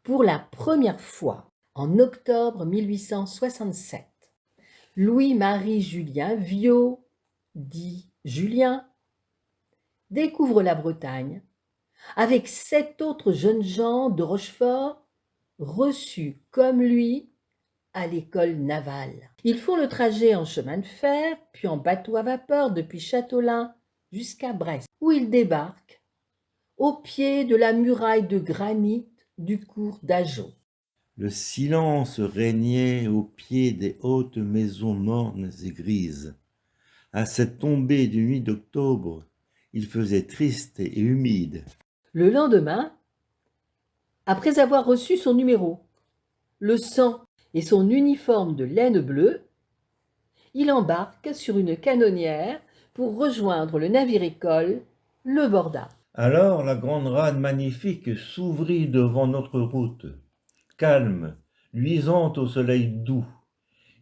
Pour la première fois, en octobre 1867, Louis-Marie Julien Viaud, dit Julien, découvre la Bretagne avec 7 autres jeunes gens de Rochefort reçus comme lui à l'école navale. Ils font le trajet en chemin de fer, puis en bateau à vapeur depuis Châteaulin jusqu'à Brest, où ils débarquent au pied de la muraille de granit du cours d'Ageot. Le silence régnait au pied des hautes maisons mornes et grises. À cette tombée de nuit d'octobre, il faisait triste et humide. Le lendemain, après avoir reçu son numéro, le sang et son uniforme de laine bleue, il embarque sur une canonnière pour rejoindre le navire-école, le Borda. Alors la grande rade magnifique s'ouvrit devant notre route, calme, luisante au soleil doux.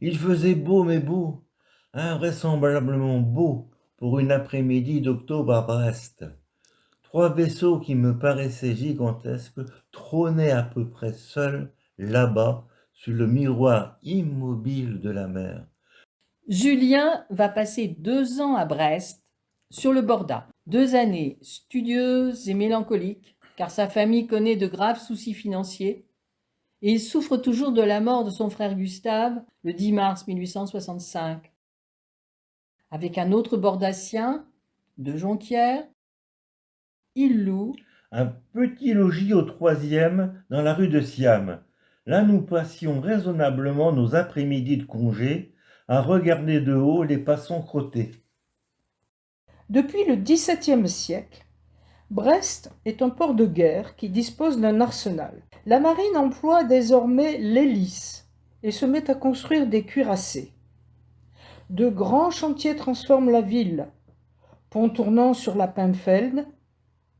Il faisait beau mais beau, invraisemblablement beau pour une après-midi d'octobre à Brest. 3 vaisseaux qui me paraissaient gigantesques trônaient à peu près seuls là-bas sur le miroir immobile de la mer. Julien va passer 2 ans à Brest, sur le Borda. 2 années studieuses et mélancoliques, car sa famille connaît de graves soucis financiers, et il souffre toujours de la mort de son frère Gustave le 10 mars 1865. Avec un autre bordassien, de Jonquière, il loue Un petit logis au 3e dans la rue de Siam. Là, nous passions raisonnablement nos après-midi de congé à regarder de haut les passants crottés. Depuis le XVIIe siècle, Brest est un port de guerre qui dispose d'un arsenal. La marine emploie désormais l'hélice et se met à construire des cuirassés. De grands chantiers transforment la ville. Pont tournant sur la Pimfeld,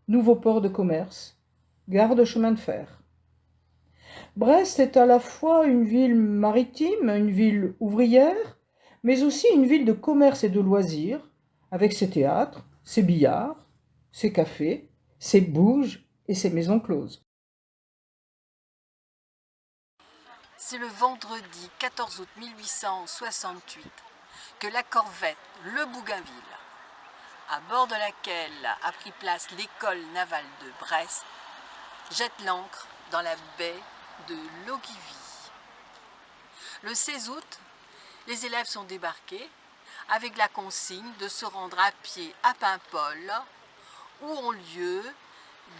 nouveau port de commerce, gare de chemin de fer. Brest est à la fois une ville maritime, une ville ouvrière, mais aussi une ville de commerce et de loisirs, avec ses théâtres, ses billards, ses cafés, ses bouges et ses maisons closes. C'est le vendredi 14 août 1868 que la corvette Le Bougainville, à bord de laquelle a pris place l'école navale de Brest, jette l'ancre dans la baie de Logivy. Le 16 août, les élèves sont débarqués avec la consigne de se rendre à pied à Paimpol, où ont lieu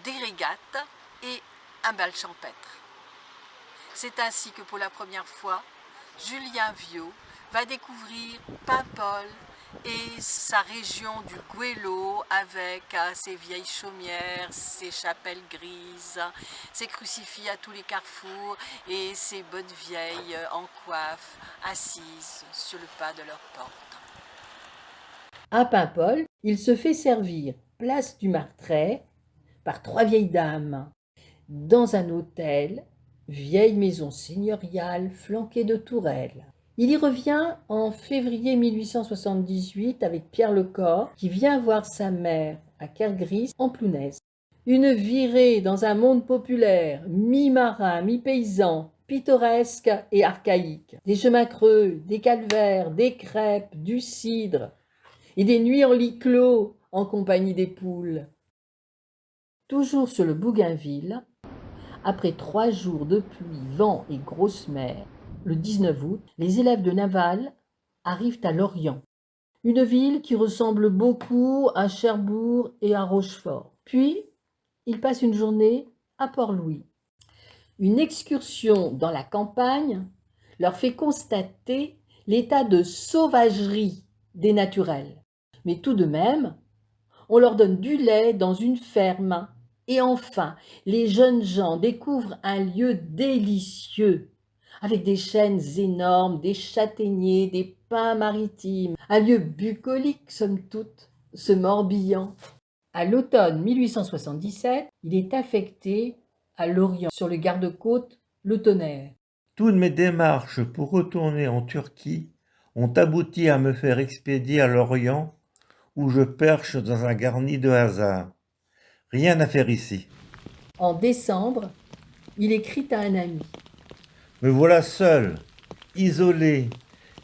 des régates et un bal champêtre. C'est ainsi que pour la première fois, Julien Viaud va découvrir Paimpol et sa région du Goëlo avec ses vieilles chaumières, ses chapelles grises, ses crucifix à tous les carrefours et ses bonnes vieilles en coiffe assises sur le pas de leur porte. à Paimpol, il se fait servir place du Martret par 3 vieilles dames dans un hôtel, vieille maison seigneuriale flanquée de tourelles. Il y revient en février 1878 avec Pierre Lecor qui vient voir sa mère à Kergris en Plounaise. Une virée dans un monde populaire, mi-marin, mi-paysan, pittoresque et archaïque. Des chemins creux, des calvaires, des crêpes, du cidre et des nuits en lit clos en compagnie des poules. Toujours sur le Bougainville, après 3 jours de pluie, vent et grosse mer, le 19 août, les élèves de Naval arrivent à Lorient, une ville qui ressemble beaucoup à Cherbourg et à Rochefort. Puis, ils passent une journée à Port-Louis. Une excursion dans la campagne leur fait constater l'état de sauvagerie des naturels. Mais tout de même, on leur donne du lait dans une ferme. Et enfin, les jeunes gens découvrent un lieu délicieux, avec des chênes énormes, des châtaigniers, des pins maritimes, un lieu bucolique, somme toute, ce Morbihan. À l'automne 1877, il est affecté à Lorient, sur le garde-côte Le Tonnerre. Toutes mes démarches pour retourner en Turquie ont abouti à me faire expédier à Lorient, où je perche dans un garni de hasard. Rien à faire ici. En décembre, il écrit à un ami. Me voilà seul, isolé,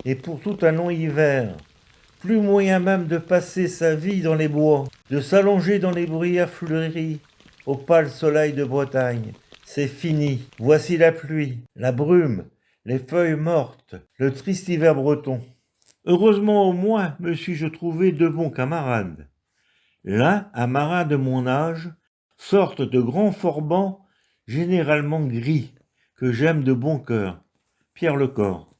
et pour tout un long hiver. Plus moyen même de passer sa vie dans les bois, de s'allonger dans les bruyères fleuries, au pâle soleil de Bretagne. C'est fini. Voici la pluie, la brume, les feuilles mortes, le triste hiver breton. Heureusement au moins me suis-je trouvé de bons camarades. L'un, un marin de mon âge, sorte de grands forbans, généralement gris, que j'aime de bon cœur, Pierre Lecor.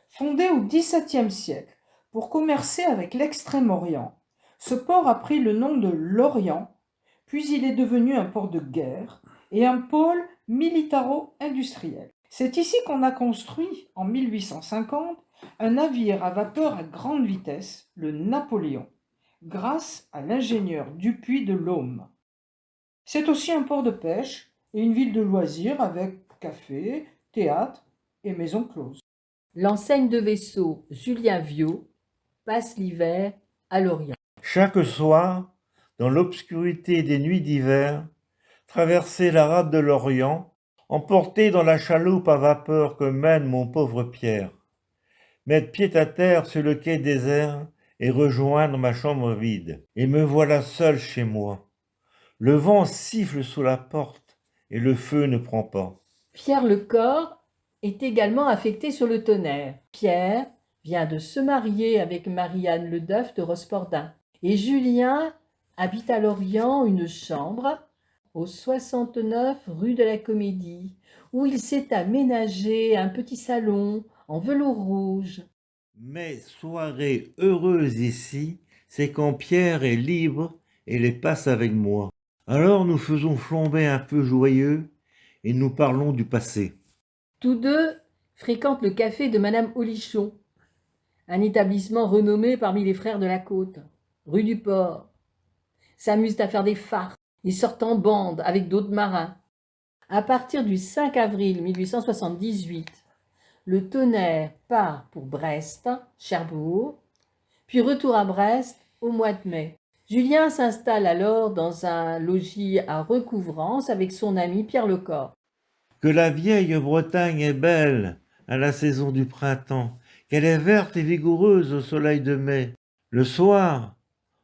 Fondé au XVIIe siècle pour commercer avec l'Extrême-Orient, ce port a pris le nom de l'Orient, puis il est devenu un port de guerre et un pôle militaro-industriel. C'est ici qu'on a construit, en 1850, un navire à vapeur à grande vitesse, le Napoléon, grâce à l'ingénieur Dupuy de Laume. C'est aussi un port de pêche et une ville de loisirs avec café, théâtre et maisons closes. L'enseigne de vaisseau Julien Viau passe l'hiver à Lorient. Chaque soir, dans l'obscurité des nuits d'hiver, traverser la rade de l'Orient, emporté dans la chaloupe à vapeur que mène mon pauvre Pierre, mettre pied à terre sur le quai désert et rejoindre ma chambre vide. Et me voilà seul chez moi. Le vent siffle sous la porte et le feu ne prend pas. Pierre Lecor est également affecté sur le Tonnerre. Pierre vient de se marier avec Marie-Anne Ledeuf de Rospordin. Et Julien habite à Lorient une chambre au 69 rue de la Comédie, où il s'est aménagé un petit salon en velours rouge. Mes soirées heureuses ici, c'est quand Pierre est libre et les passe avec moi. Alors nous faisons flamber un feu joyeux et nous parlons du passé. Tous deux fréquentent le café de Madame Olichon, un établissement renommé parmi les frères de la Côte, rue du Port. S'amusent à faire des farces et sortent en bande avec d'autres marins. À partir du 5 avril 1878, le Tonnerre part pour Brest, Cherbourg, puis retour à Brest au mois de mai. Julien s'installe alors dans un logis à Recouvrance avec son ami Pierre Lecor. Que la vieille Bretagne est belle à la saison du printemps, qu'elle est verte et vigoureuse au soleil de mai. Le soir,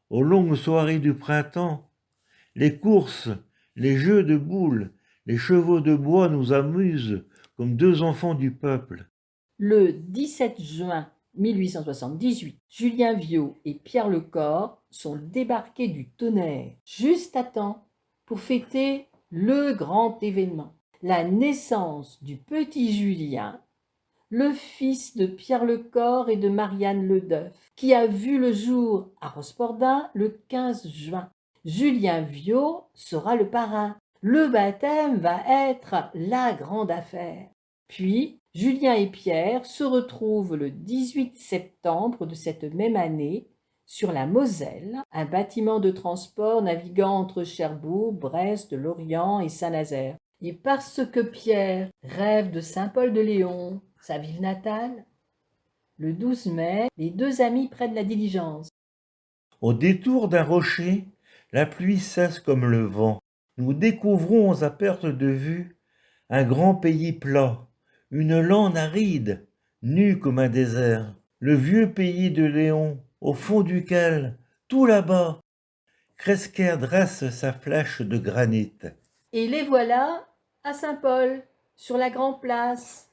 aux longues soirées du printemps, les courses, les jeux de boules, les chevaux de bois nous amusent comme deux enfants du peuple. Le 17 juin 1878, Julien Viau et Pierre Lecor sont débarqués du Tonnerre, juste à temps pour fêter le grand événement, la naissance du petit Julien, le fils de Pierre Lecor et de Marie-Anne Ledeuf, qui a vu le jour à Rospordin le 15 juin. Julien Viau sera le parrain. Le baptême va être la grande affaire. Puis, Julien et Pierre se retrouvent le 18 septembre de cette même année sur la Moselle, un bâtiment de transport naviguant entre Cherbourg, Brest, Lorient et Saint-Nazaire. Et parce que Pierre rêve de Saint-Paul-de-Léon, sa ville natale, le 12 mai, les deux amis prennent la diligence. Au détour d'un rocher, la pluie cesse comme le vent. Nous découvrons à perte de vue un grand pays plat, une lande aride, nue comme un désert. Le vieux pays de Léon, au fond duquel, tout là-bas, Cresquer dresse sa flèche de granit. Et les voilà à Saint-Paul, sur la grande place,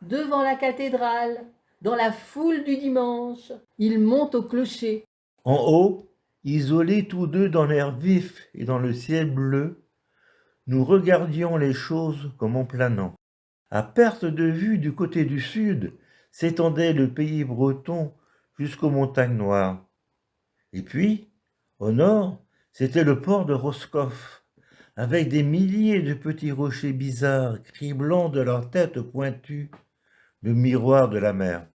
devant la cathédrale, dans la foule du dimanche. Ils montent au clocher. En haut, isolés tous deux dans l'air vif et dans le ciel bleu, nous regardions les choses comme en planant. À perte de vue du côté du sud, s'étendait le pays breton jusqu'aux montagnes noires. Et puis, au nord, c'était le port de Roscoff, avec des milliers de petits rochers bizarres, criblant de leurs têtes pointues le miroir de la mer.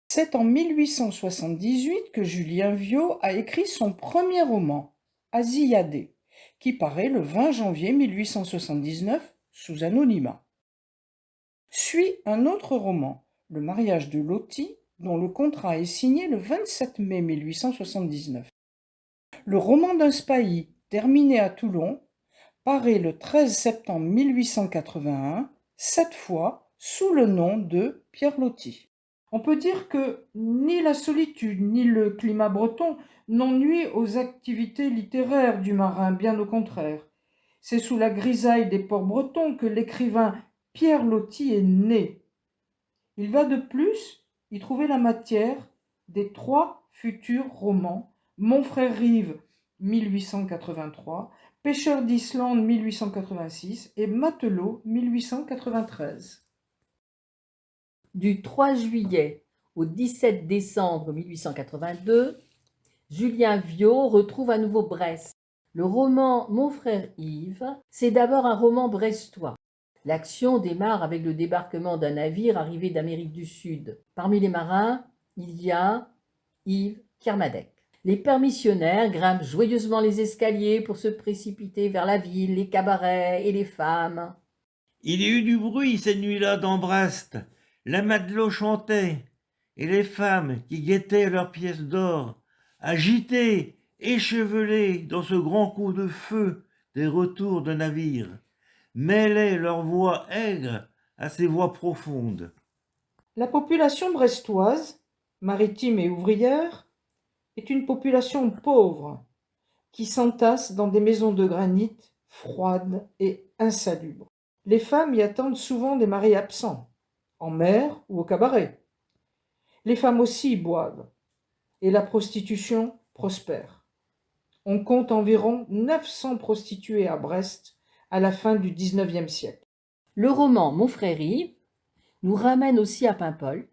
C'est en 1878 que Julien Viau a écrit son premier roman, Asiyadé, qui paraît le 20 janvier 1879 sous anonymat. Suit un autre roman, Le mariage de Loti, dont le contrat est signé le 27 mai 1879. Le roman d'un spahis, terminé à Toulon, paraît le 13 septembre 1881, cette fois sous le nom de Pierre Loti. On peut dire que ni la solitude ni le climat breton n'ont nui aux activités littéraires du marin, bien au contraire. C'est sous la grisaille des ports bretons que l'écrivain Pierre Loti est né. Il va de plus y trouver la matière des 3 futurs romans, Mon frère Rive 1883, Pêcheur d'Islande 1886 et Matelot 1893. Du 3 juillet au 17 décembre 1882, Julien Viaud retrouve à nouveau Brest. Le roman Mon frère Yves, c'est d'abord un roman brestois. L'action démarre avec le débarquement d'un navire arrivé d'Amérique du Sud. Parmi les marins, il y a Yves Kermadec. Les permissionnaires grimpent joyeusement les escaliers pour se précipiter vers la ville, les cabarets et les femmes. Il y a eu du bruit cette nuit-là dans Brest. La matelot chantait, et les femmes qui guettaient leurs pièces d'or, agitées, échevelées dans ce grand coup de feu des retours de navires, mêlaient leurs voix aigres à ces voix profondes. La population brestoise, maritime et ouvrière, est une population pauvre qui s'entasse dans des maisons de granit froides et insalubres. Les femmes y attendent souvent des maris absents, en mer ou au cabaret. Les femmes aussi y boivent, et la prostitution prospère. On compte environ 900 prostituées à Brest à la fin du XIXe siècle. Le roman Mon frère Yves nous ramène aussi à Paimpol,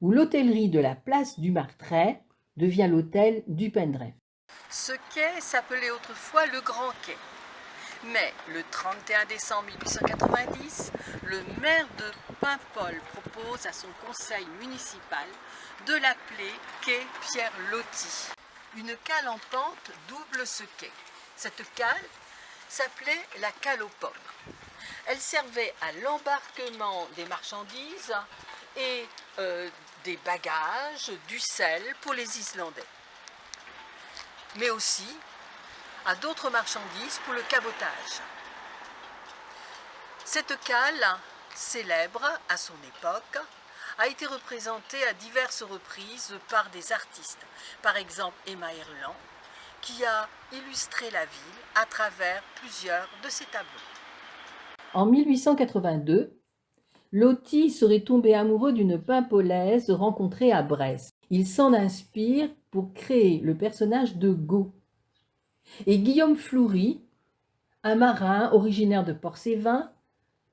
où l'hôtellerie de la place du Martret devient l'hôtel du Pendref. Ce quai s'appelait autrefois le Grand Quai. Mais le 31 décembre 1890, le maire de Paimpol propose à son conseil municipal de l'appeler quai Pierre Loti. Une cale en pente double ce quai. Cette cale s'appelait la cale aux pommes. Elle servait à l'embarquement des marchandises et des bagages, du sel pour les Islandais. Mais aussi à d'autres marchandises pour le cabotage. Cette cale, célèbre à son époque, a été représentée à diverses reprises par des artistes. Par exemple, Emma Erland, qui a illustré la ville à travers plusieurs de ses tableaux. En 1882, Loti serait tombé amoureux d'une Paimpolaise rencontrée à Brest. Il s'en inspire pour créer le personnage de Go. Et Guillaume Floury, un marin originaire de Port-Sévin,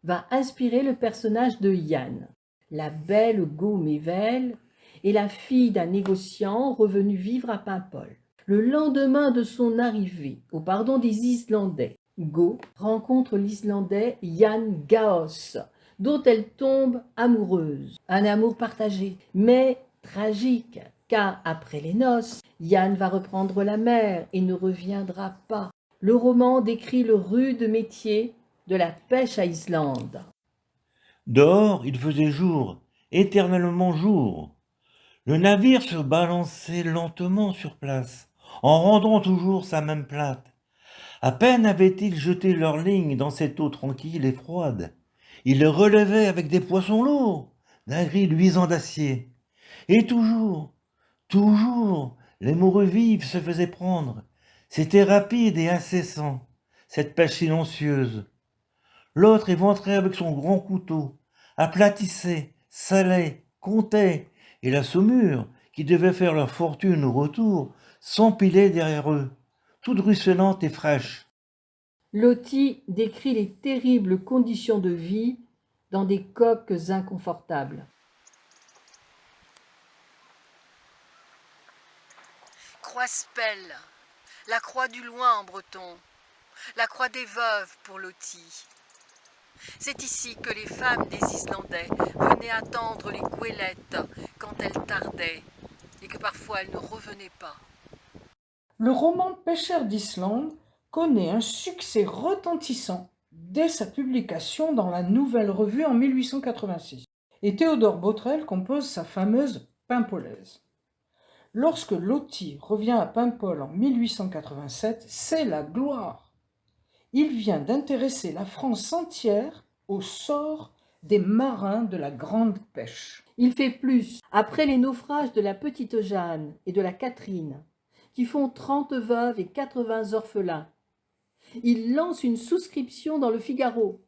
va inspirer le personnage de Yann. La belle Go Mével est la fille d'un négociant revenu vivre à Paimpol. Le lendemain de son arrivée au pardon des Islandais, Go rencontre l'Islandais Yann Gaos, dont elle tombe amoureuse. Un amour partagé, mais tragique, car après les noces, Yann va reprendre la mer et ne reviendra pas. Le roman décrit le rude métier de la pêche à Islande. Dehors, il faisait jour, éternellement jour. Le navire se balançait lentement sur place, en rendant toujours sa même plate. À peine avaient-ils jeté leur ligne dans cette eau tranquille et froide. Ils le relevaient avec des poissons lourds, d'un gris luisant d'acier. Et toujours, les moureux vifs se faisaient prendre. C'était rapide et incessant, cette pêche silencieuse. L'autre éventrait avec son grand couteau, aplatissait, salait, comptait, et la saumure, qui devait faire leur fortune au retour, s'empilait derrière eux, toute ruisselante et fraîche. Loti décrit les terribles conditions de vie dans des coques inconfortables. Croix-Spel, la croix du loin en breton, la croix des veuves pour Loti. C'est ici que les femmes des Islandais venaient attendre les goélettes quand elles tardaient et que parfois elles ne revenaient pas. Le roman Pêcheur d'Islande connaît un succès retentissant dès sa publication dans la Nouvelle Revue en 1886. Et Théodore Botrel compose sa fameuse Paimpolaise. Lorsque Loti revient à Paimpol en 1887, c'est la gloire. il vient d'intéresser la France entière au sort des marins de la grande pêche. Il fait plus. Après les naufrages de la petite Jeanne et de la Catherine, qui font 30 veuves et 80 orphelins, il lance une souscription dans le Figaro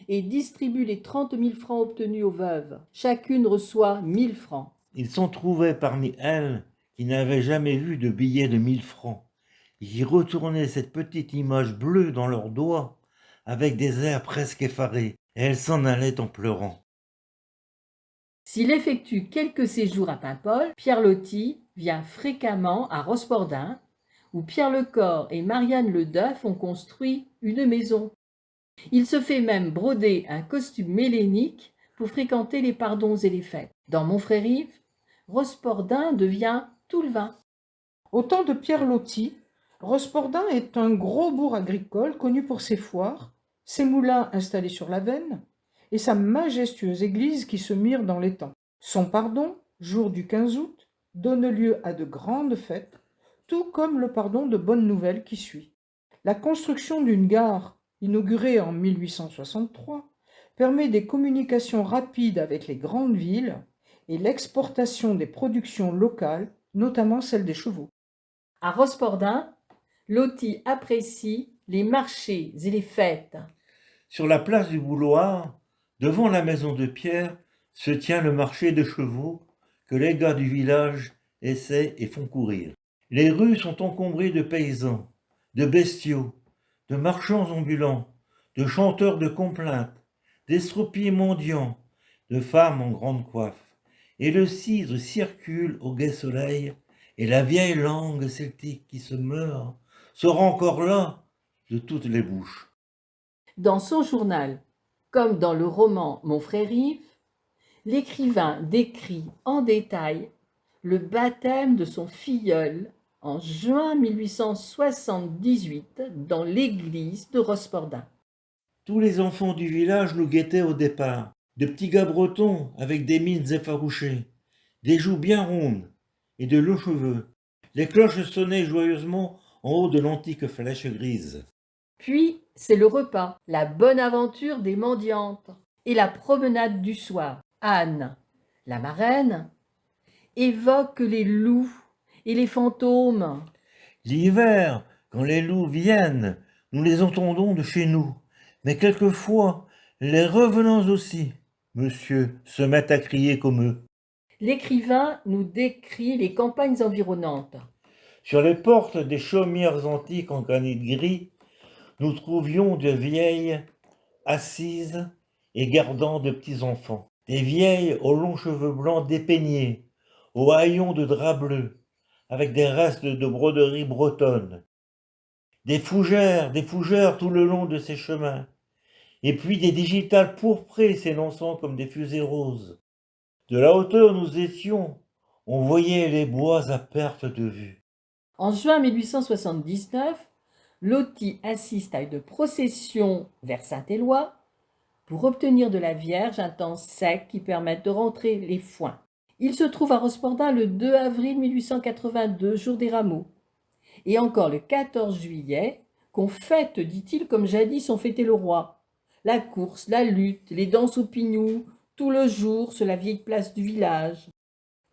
et distribue les 30 000 francs obtenus aux veuves. Chacune reçoit 1 000 francs. Ils s'en trouvaient parmi elles qui n'avaient jamais vu de billets de 1 000 francs, et qui retournaient cette petite image bleue dans leurs doigts avec des airs presque effarés, et elles s'en allaient en pleurant. S'il effectue quelques séjours à Paimpol, Pierre Loti vient fréquemment à Rospordin, où Pierre Lecor et Marianne Ledeuf ont construit une maison. Il se fait même broder un costume mélénique pour fréquenter les pardons et les fêtes. Dans Montfrérive, Rospordin devient tout le vin. Au temps de Pierre Loti, Rospordin est un gros bourg agricole connu pour ses foires, ses moulins installés sur la Veine et sa majestueuse église qui se mire dans l'étang. Son pardon, jour du 15 août, donne lieu à de grandes fêtes, tout comme le pardon de Bonne-Nouvelle qui suit. La construction d'une gare, inaugurée en 1863, permet des communications rapides avec les grandes villes et l'exportation des productions locales, notamment celles des chevaux. À Rospordin, Loti apprécie les marchés et les fêtes. Sur la place du Bouloir, devant la maison de Pierre, se tient le marché de chevaux que les gars du village essaient et font courir. Les rues sont encombrées de paysans, de bestiaux, de marchands ambulants, de chanteurs de complaintes, d'estropiés mendiants, de femmes en grande coiffe, et le cidre circule au gai soleil, et la vieille langue celtique qui se meurt sera encore là de toutes les bouches. Dans son journal, comme dans le roman Montfrérive, l'écrivain décrit en détail le baptême de son filleul en juin 1878 dans l'église de Rospordin. Tous les enfants du village nous guettaient au départ, de petits gars bretons avec des mines effarouchées, des joues bien rondes et de longs cheveux. Les cloches sonnaient joyeusement en haut de l'antique flèche grise. Puis, c'est le repas, la bonne aventure des mendiantes et la promenade du soir. Anne, la marraine, évoque les loups et les fantômes. L'hiver, quand les loups viennent, nous les entendons de chez nous. Mais quelquefois, les revenants aussi, monsieur, se mettent à crier comme eux. L'écrivain nous décrit les campagnes environnantes. Sur les portes des chaumières antiques en granit gris, nous trouvions de vieilles assises et gardant de petits enfants. Des vieilles aux longs cheveux blancs dépeignés, aux haillons de drap bleu, avec des restes de broderie bretonne. Des fougères tout le long de ces chemins, et puis des digitales pourprées s'élançant comme des fusées roses. De la hauteur où nous étions, on voyait les bois à perte de vue. En juin 1879, Loti assiste à une procession vers Saint-Éloi pour obtenir de la Vierge un temps sec qui permette de rentrer les foins. Il se trouve à Rospordin le 2 avril 1882, jour des rameaux, et encore le 14 juillet, qu'on fête, dit-il, comme jadis on fêtait le roi. La course, la lutte, les danses aux pignoux, tout le jour sur la vieille place du village.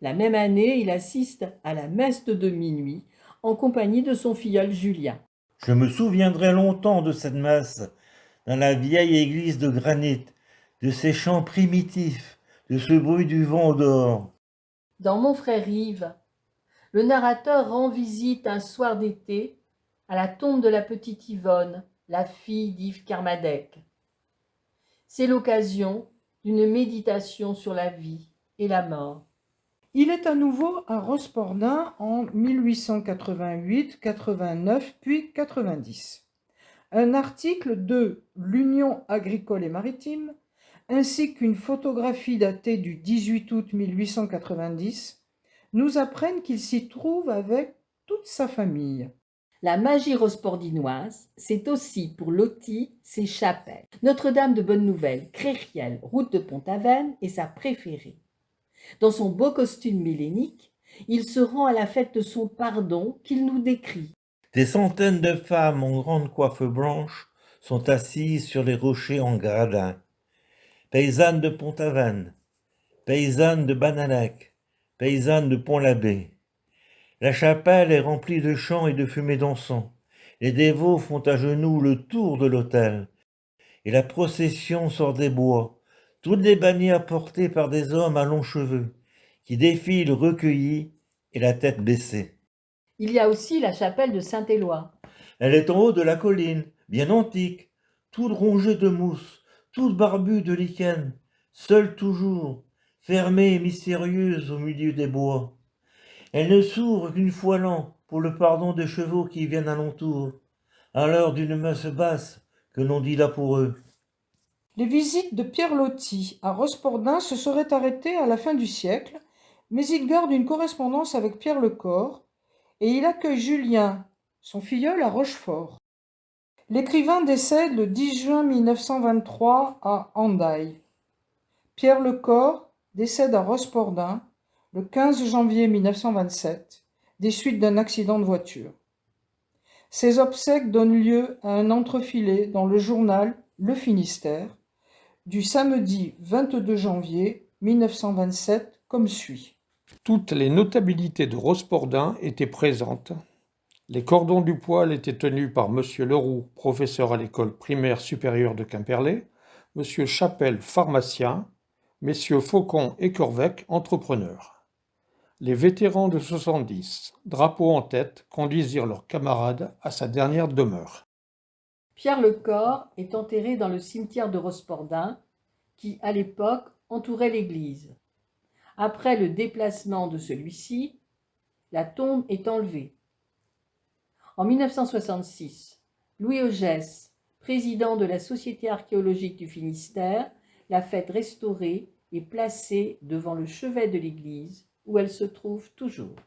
La même année, il assiste à la messe de minuit en compagnie de son filleul Julien. Je me souviendrai longtemps de cette messe, dans la vieille église de granit, de ces chants primitifs, de ce bruit du vent au dehors. Dans Montfrérive, le narrateur rend visite un soir d'été à la tombe de la petite Yvonne, la fille d'Yves Kermadec. C'est l'occasion d'une méditation sur la vie et la mort. Il est à nouveau à Rospordin en 1888, 89 puis 90. Un article de l'Union agricole et maritime ainsi qu'une photographie datée du 18 août 1890 nous apprennent qu'il s'y trouve avec toute sa famille. La magie rospordinoise, c'est aussi pour Loti ses chapelles. Notre-Dame de Bonne-Nouvelle, Créchiel, route de Pont-Aven, est sa préférée. Dans son beau costume mélénique, il se rend à la fête de son pardon qu'il nous décrit. Des centaines de femmes en grande coiffe blanche sont assises sur les rochers en gradin. Paysannes de Pont-Aven, paysannes de Banalac, paysannes de Pont-l'Abbé. La chapelle est remplie de chants et de fumée d'encens. Les dévots font à genoux le tour de l'autel. Et la procession sort des bois, toutes les bannières portées par des hommes à longs cheveux, qui défilent recueillis et la tête baissée. Il y a aussi la chapelle de Saint-Éloi. Elle est en haut de la colline, bien antique, toute rongée de mousse, toute barbue de lichen, seule toujours, fermée et mystérieuse au milieu des bois. Elle ne s'ouvre qu'une fois l'an pour le pardon des chevaux qui viennent alentour, à l'heure d'une messe basse que l'on dit là pour eux. Les visites de Pierre Loti à Rospordin se seraient arrêtées à la fin du siècle, mais il garde une correspondance avec Pierre Lecor et il accueille Julien, son filleul, à Rochefort. L'écrivain décède le 10 juin 1923 à Hendaye. Pierre Lecor décède à Rospordin le 15 janvier 1927 des suites d'un accident de voiture. Ces obsèques donnent lieu à un entrefilé dans le journal Le Finistère du samedi 22 janvier 1927 comme suit. Toutes les notabilités de Rospordin étaient présentes. Les cordons du poil étaient tenus par M. Leroux, professeur à l'école primaire supérieure de Quimperlé, M. Chapelle, pharmacien, messieurs Faucon et Corvec, entrepreneurs. Les vétérans de 70, drapeau en tête, conduisirent leurs camarades à sa dernière demeure. Pierre Lecor est enterré dans le cimetière de Rospordin, qui, à l'époque, entourait l'église. Après le déplacement de celui-ci, la tombe est enlevée. En 1966, Louis Ogès, président de la Société archéologique du Finistère, l'a faite restaurer et placée devant le chevet de l'église, où elle se trouve toujours.